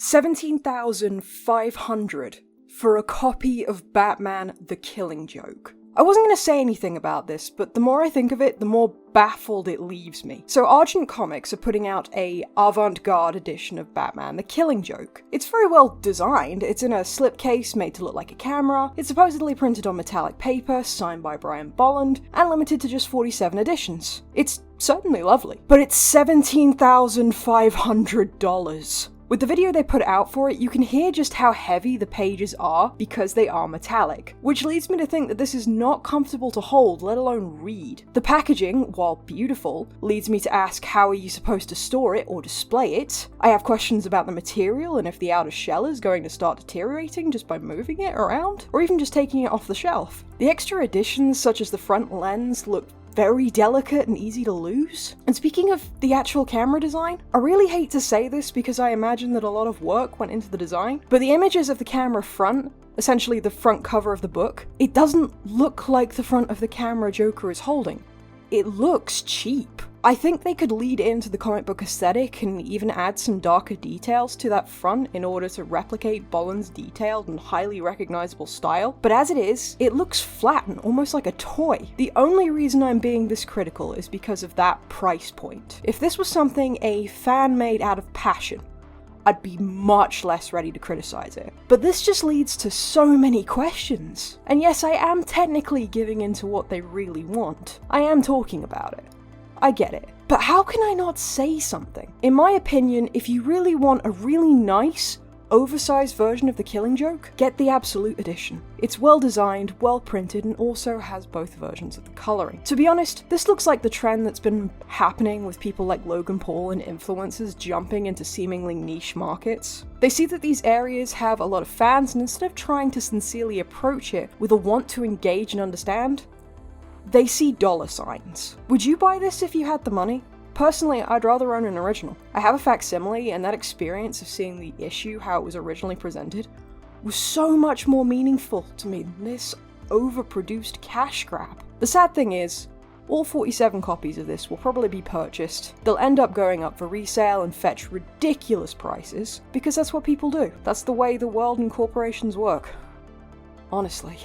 $17,500 for a copy of Batman The Killing Joke. I wasn't going to say anything about this, but the more I think of it, the more baffled it leaves me. So Argent Comics are putting out a avant-garde edition of Batman The Killing Joke. It's very well designed. It's in a slipcase made to look like a camera. It's supposedly printed on metallic paper, signed by Brian Bolland, and limited to just 47 editions. It's certainly lovely, but it's $17,500. With the video they put out for it, you can hear just how heavy the pages are because they are metallic, which leads me to think that this is not comfortable to hold, let alone read. The packaging, while beautiful, leads me to ask how are you supposed to store it or display it. I have questions about the material and if the outer shell is going to start deteriorating just by moving it around, or even just taking it off the shelf. The extra additions, such as the front lens, look very delicate and easy to lose. And speaking of the actual camera design, I really hate to say this because I imagine that a lot of work went into the design, but the images of the camera front, essentially the front cover of the book, it doesn't look like the front of the camera Joker is holding. It looks cheap. I think they could lead into the comic book aesthetic and even add some darker details to that front in order to replicate Bolland's detailed and highly recognizable style, but as it is, it looks flat and almost like a toy. The only reason I'm being this critical is because of that price point. If this was something a fan made out of passion, I'd be much less ready to criticize it. But this just leads to so many questions. And yes, I am technically giving into what they really want. I am talking about it. I get it. But how can I not say something? In my opinion, if you really want a really nice, oversized version of The Killing Joke, get the Absolute Edition. It's well designed, well printed, and also has both versions of the coloring. To be honest, this looks like the trend that's been happening with people like Logan Paul and influencers jumping into seemingly niche markets. They see that these areas have a lot of fans, and instead of trying to sincerely approach it with a want to engage and understand, they see dollar signs. Would you buy this if you had the money? Personally, I'd rather own an original. I have a facsimile, and that experience of seeing the issue how it was originally presented was so much more meaningful to me than this overproduced cash grab. The sad thing is, all 47 copies of this will probably be purchased. They'll end up going up for resale and fetch ridiculous prices, because that's what people do. That's the way the world and corporations work. Honestly.